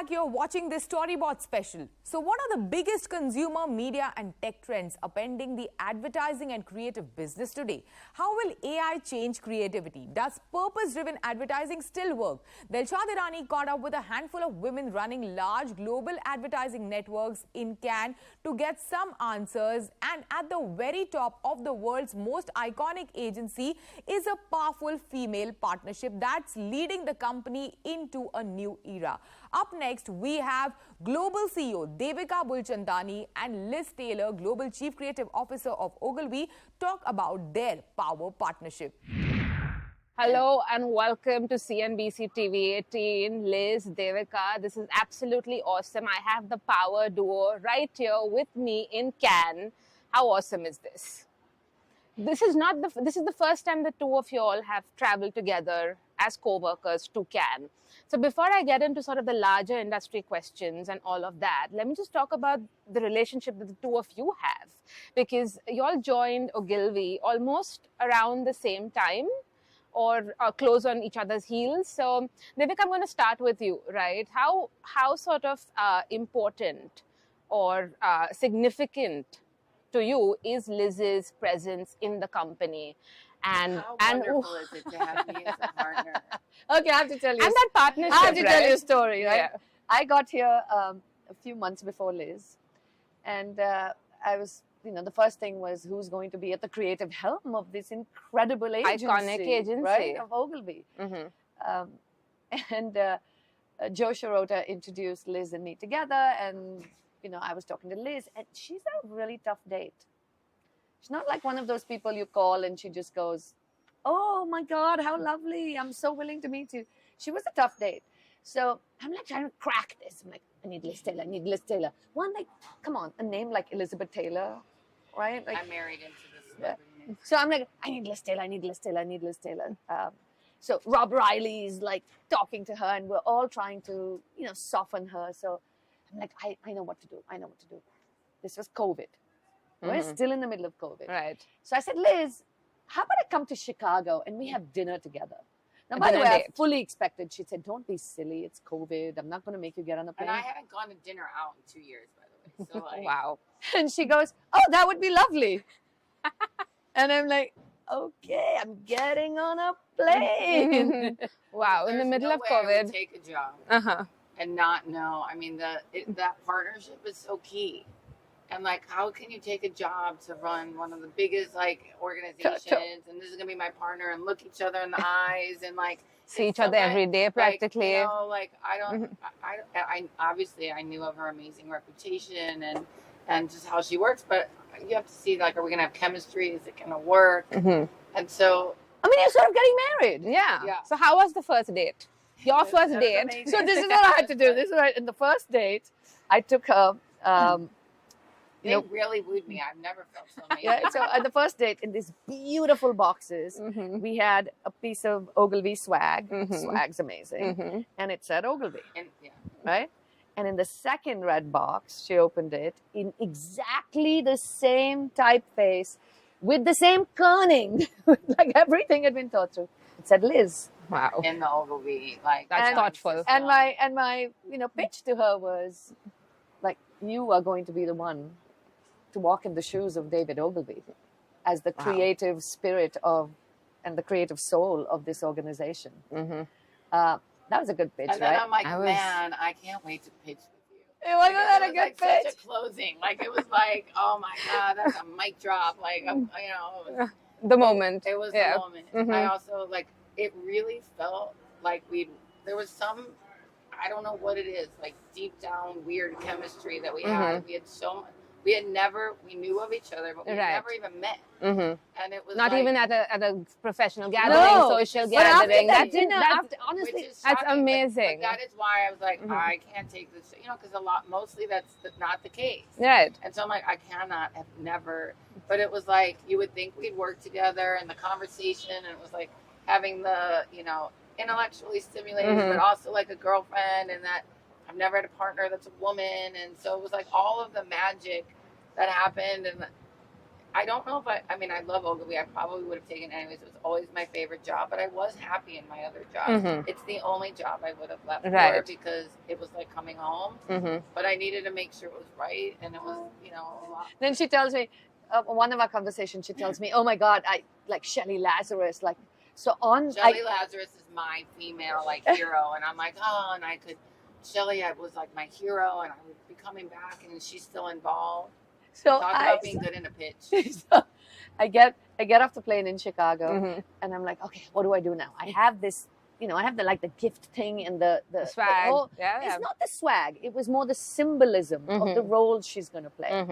back. You're watching this Storyboard special. So what are the biggest consumer media and tech trends upending the advertising and creative business today? How will AI change creativity? Does purpose-driven advertising still work? Dilshad Irani caught up with a handful of women running large global advertising networks in Cannes to get some answers. And at the very top of the world's most iconic agency is a powerful female partnership that's leading the company into a new era. Up next, we have Global CEO Devika Bulchandani and Liz Taylor, Global Chief Creative Officer of Ogilvy, talk about their power partnership. Hello and welcome to CNBC-TV18. Liz, Devika, this is absolutely awesome. I have the power duo right here with me in Cannes. How awesome is this? This is the first time the two of you all have traveled together as co-workers to Cannes. So before I get into sort of the larger industry questions and all of that, let me just talk about the relationship that the two of you have. Because you all joined Ogilvy almost around the same time or close on each other's heels. So Devika, I'm going to start with you, right? How sort of important or significant to you is Liz's presence in the company? How wonderful is it to have me as a partner? Okay, I have to tell you. And that partnership, I have to tell you a right? story, right? Yeah. I got here a few months before Liz, and I was, the first thing was who's going to be at the creative helm of this incredible agency, Iconic agency, right, of Ogilvy. Mm-hmm. And Joe Shirota introduced Liz and me together, and I was talking to Liz, and she's a really tough date. She's not like one of those people you call and she just goes, "Oh my God, how lovely. I'm so willing to meet you." She was a tough date. So I'm like trying to crack this. I'm like, I need Liz Taylor. I need Liz Taylor. One, like, come on, a name like Elizabeth Taylor, right? Like, I'm married into this celebrity name. so I'm like, I need Liz Taylor. I need Liz Taylor. I need Liz Taylor. So Rob Riley is like talking to her, and we're all trying to, soften her. So I'm like, I know what to do. I know what to do. This was COVID. We're still in the middle of COVID. Right. So I said, Liz, how about I come to Chicago and we have dinner together? Now, by the dinner way, I date. fully expected. She said, don't be silly. It's COVID. I'm not going to make you get on the plane. And I haven't gone to dinner out in 2 years, by the way. So like, Wow. And she goes, oh, that would be lovely. And I'm like, okay, I'm getting on a plane. Wow. In the there's middle no of way I would COVID. take a job Uh-huh. and not know. I mean, that partnership is so key. And like, how can you take a job to run one of the biggest organizations, and this is gonna be my partner, and look each other in the eyes, and like See each other every day practically. I obviously I knew of her amazing reputation and just how she works, but you have to see, like, are we gonna have chemistry? Is it gonna work? And so I mean, you're sort of getting married. Yeah. So how was the first date? Your first date. amazing. So this is what I had to do. This is what, in the first date, I took her. they really wooed me. I've never felt so amazing. Yeah, so at the first date, in these beautiful boxes, we had a piece of Ogilvy swag. Swag's amazing. And it said Ogilvy, And, right? And in the second red box, she opened it in exactly the same typeface with the same kerning, like everything had been thought through. It said Liz. Wow. in the Ogilvy, like That's thoughtful. And my pitch to her was like, you are going to be the one to walk in the shoes of David Ogilvy as the creative spirit and the creative soul of this organization. That was a good pitch, And then right? I'm like, man, I can't wait to pitch with you. Wasn't that a It was good like pitch? such a closing. Like, it was like, oh my God, that's a mic drop. Like, it was, The moment. it was Yeah. the moment. I also, like, it really felt like there was some, I don't know what it is, like deep down weird chemistry that we had. We had we knew of each other, but we Right. never even met. And it was Not like, even at a professional gathering, social But after gathering. that dinner, honestly, which is that's shocking, amazing. But that is why I was like, I can't take this, because mostly that's not the case. Right. And so I'm like, I cannot, have never. But it was like, you would think we'd work together, and the conversation, and it was like having the, intellectually stimulated, but also like a girlfriend, and that I've never had a partner that's a woman. And so it was like all of the magic that happened, and I don't know if I mean, I love Ogilvy. I probably would have taken it anyways. It was always my favorite job, but I was happy in my other job. It's the only job I would have left for because it was like coming home. But I needed to make sure it was right, and it was, you know, a lot. Then she tells me, one of our conversations, she tells me, oh my God, I like Shelley Lazarus, like, so on. Shelley Lazarus is my female like hero, and I'm like, oh, and I could, Shelley, I was like my hero, and I would be coming back, and she's still involved. So talk about being good in a pitch. So I get off the plane in Chicago, and I'm like, okay, what do I do now? I have this, you know, I have the gift thing and the swag. The whole, it's not the swag. It was more the symbolism of the role she's going to play.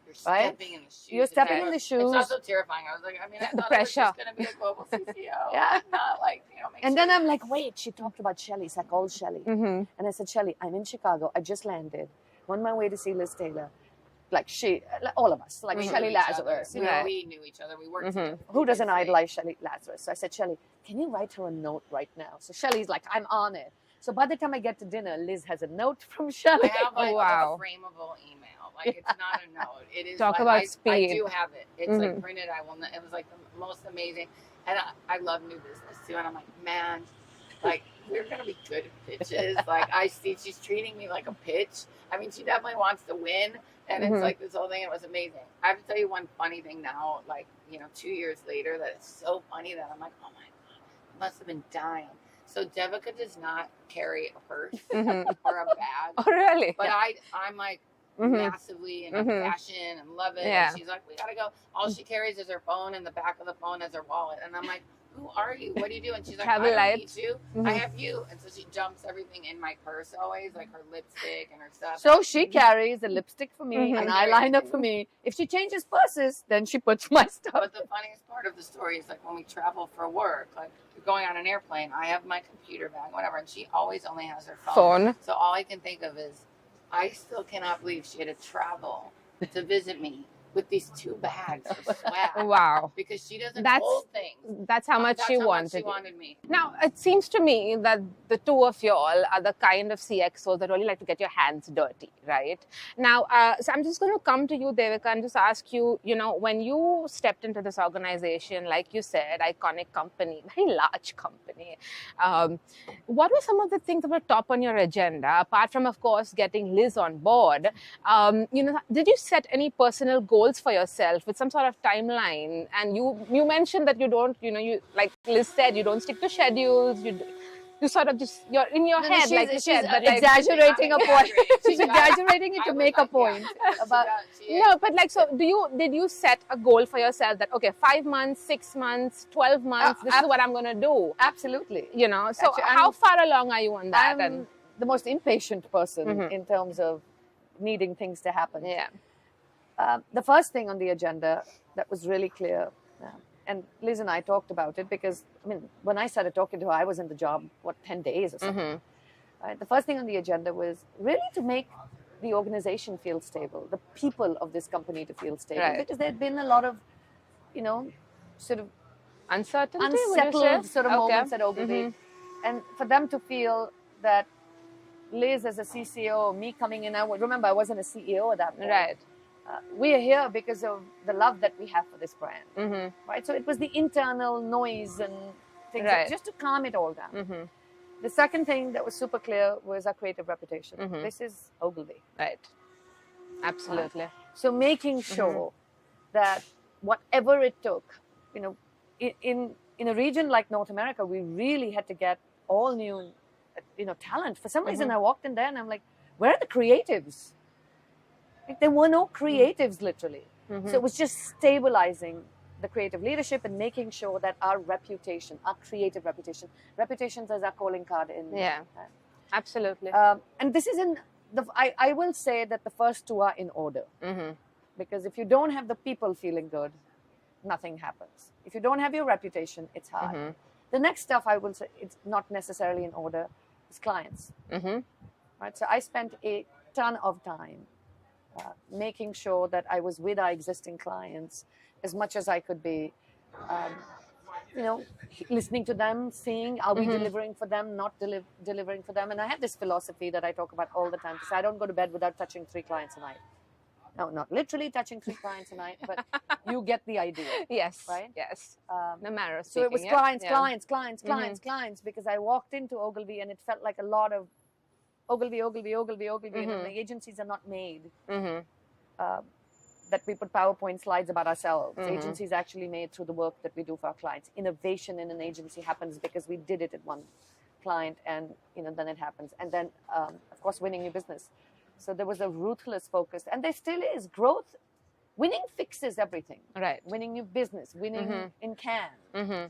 You're stepping in the shoes. You're stepping in the shoes. It's also terrifying. I was like, I mean, I the thought pressure. I was just going to be a global CCO. Not like, you know, and then I'm like, wait, she talked about Shelley. So I called Shelley. And I said, Shelley, I'm in Chicago. I just landed. On my way to see Liz Taylor. Like all of us, like Shelley Lazarus. You know, we knew each other. We worked together. Who doesn't idolize Shelley Lazarus? So I said, Shelley, can you write her a note right now? So Shelley's like, I'm on it. So by the time I get to dinner, Liz has a note from Shelley. I have like a frameable email. Like it's not a note. It is Talk like, about speed. I do have it. It's like printed. It was like the most amazing. And I love new business too. And I'm like, man, like we're gonna be good at pitches. Like I see she's treating me like a pitch. I mean, she definitely wants to win. And it's like this whole thing. It was amazing. I have to tell you one funny thing now, like, you know, 2 years later, that it's so funny that I'm like, oh my God, I must have been dying. So Devika does not carry a purse or a bag. Oh, really? But I'm like massively into fashion and love it. And she's like, we got to go. All she carries is her phone, and the back of the phone has her wallet. And I'm like, who are you? What do you do? And she's like, I don't need you. I have you. And so she jumps everything in my purse always, like her lipstick and her stuff. So she carries a lipstick for me, an eyeliner for me. If she changes purses, then she puts my stuff. But the funniest part of the story is like when we travel for work, like going on an airplane, I have my computer bag, whatever, and she always only has her phone. So all I can think of is, I still cannot believe she had to travel to visit me with these 2 bags of swag. Wow. Because she doesn't hold things. That's how much she wanted. Me. Now, it seems to me that the two of you all are the kind of CXOs that really like to get your hands dirty, right? Now, so I'm just going to come to you, Devika, and just ask you, you know, when you stepped into this organization, like you said, iconic company, very large company, what were some of the things that were top on your agenda, apart from, of course, getting Liz on board? You know, did you set any personal goals for yourself with some sort of timeline? And you mentioned that you don't, you know, you, like Liz said, you don't stick to schedules. You sort of just, you're in your head, like you said, but exaggerating a point. She's exaggerating it to make a point. No, but like, so did you set a goal for yourself that, okay, 5 months, 6 months, 12 months, this is what I'm going to do? Absolutely. You know, so actually, how far along are you on that? I'm the most impatient person in terms of needing things to happen. Yeah. The first thing on the agenda that was really clear, and Liz and I talked about it because, I mean, when I started talking to her, I was in the job, 10 days or something. The first thing on the agenda was really to make the organization feel stable, the people of this company to feel stable, because there had been a lot of, you know, sort of unsettled sort of moments at Ogilvy. And for them to feel that Liz as a CCO, me coming in, remember I wasn't a CEO at that point. Right. We are here because of the love that we have for this brand, right? So it was the internal noise and things just to calm it all down. The second thing that was super clear was our creative reputation. This is Ogilvy. Right. Absolutely. So making sure that whatever it took, you know, in a region like North America, we really had to get all new, you know, talent. For some reason, I walked in there and I'm like, where are the creatives? Like, there were no creatives, literally. So it was just stabilizing the creative leadership and making sure that our reputation, our creative reputation, reputations as our calling card in. Yeah, absolutely. And this is I will say that the first 2 are in order. Because if you don't have the people feeling good, nothing happens. If you don't have your reputation, it's hard. The next stuff, I will say, it's not necessarily in order, is clients. Right? So I spent a ton of time making sure that I was with our existing clients as much as I could be, you know, listening to them, seeing, are we delivering for them, not delivering for them. And I have this philosophy that I talk about all the time, because I don't go to bed without touching 3 clients a night. No, not literally touching 3 clients a night, but you get the idea. Yes. Right? Yes. No matter of So it was speaking, yeah? clients, Yeah. clients, because I walked into Ogilvy and it felt like a lot of Ogilvy, and the agencies are not made that we put PowerPoint slides about ourselves. Agencies actually made through the work that we do for our clients. Innovation in an agency happens because we did it at one client, and then it happens. And then, of course, winning new business. So there was a ruthless focus, and there still is growth. Winning fixes everything. Right. Winning new business, winning in Cannes.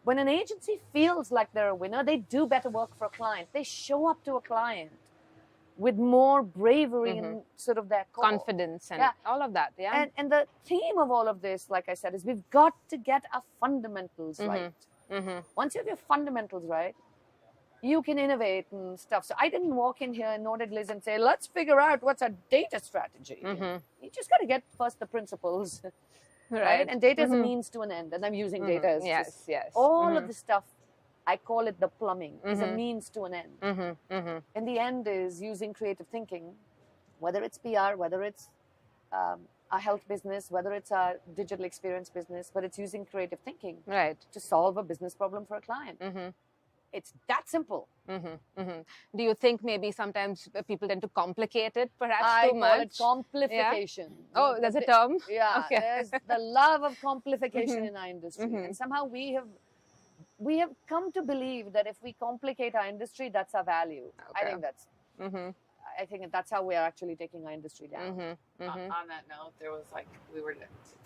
When an agency feels like they're a winner, they do better work for a client. They show up to a client with more bravery in sort of their core. Confidence and all of that, yeah. And the theme of all of this, like I said, is we've got to get our fundamentals right. Once you have your fundamentals right, you can innovate and stuff. So I didn't walk in here, and nor did Liz, and say, let's figure out what's our data strategy. You just got to get first the principles, right? And data is a means to an end, and I'm using data as yes. all of the stuff. I call it the plumbing. Is a means to an end. And the end is using creative thinking, whether it's PR, whether it's our health business, whether it's our digital experience business, but it's using creative thinking to solve a business problem for a client. It's that simple. Do you think maybe sometimes people tend to complicate it perhaps I too much? call it complification. Yeah? Oh, there's a term? Yeah, Okay. there's the love of complication in our industry. And somehow we have come to believe that if we complicate our industry, that's our value. I think that's I think that's how we are actually taking our industry down. On that note, there was like, we were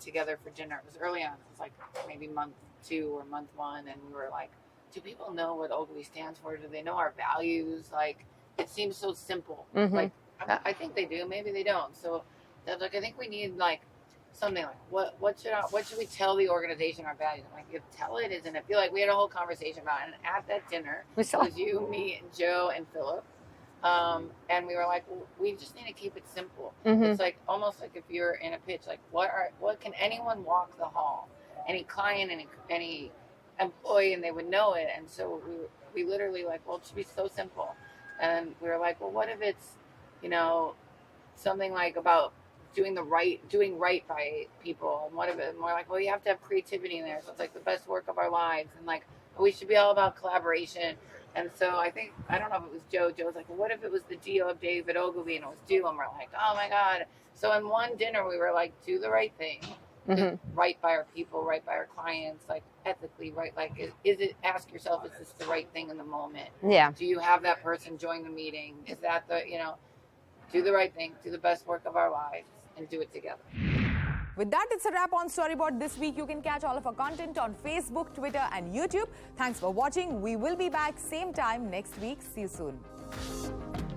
together for dinner. It was early on. It was like maybe month 2 or month 1. And we were like, do people know what Ogilvy stands for? Do they know our values? Like, it seems so simple. Like, I think they do. Maybe they don't. So that's like, I think we need like something like, what should we tell the organization our values? I'm like, you tell it, isn't it? I feel like we had a whole conversation about it. And at that dinner, it was you, me, and Joe, and Philip. And we were like, well, we just need to keep it simple. It's like almost like if you're in a pitch, like what can anyone walk the hall? Any client, any employee, and they would know it. And so we literally like, well, it should be so simple. And we were like, well, what if it's, something like about doing right by people, and what if it? And we're like, well, you have to have creativity in there. So it's like the best work of our lives, and like we should be all about collaboration. And so I don't know if it was Joe. Joe's like, well, what if it was the deal of David Ogilvy and it was due? And we're like, oh my God. So in one dinner, we were like, do the right thing, right by our people, right by our clients, like ethically, right? Like, is it, ask yourself, is this the right thing in the moment? Yeah. Do you have that person join the meeting? Is that do the right thing, do the best work of our lives, and do it together. With that, it's a wrap on Storyboard this week. You can catch all of our content on Facebook, Twitter, and YouTube. Thanks for watching. We will be back same time next week. See you soon.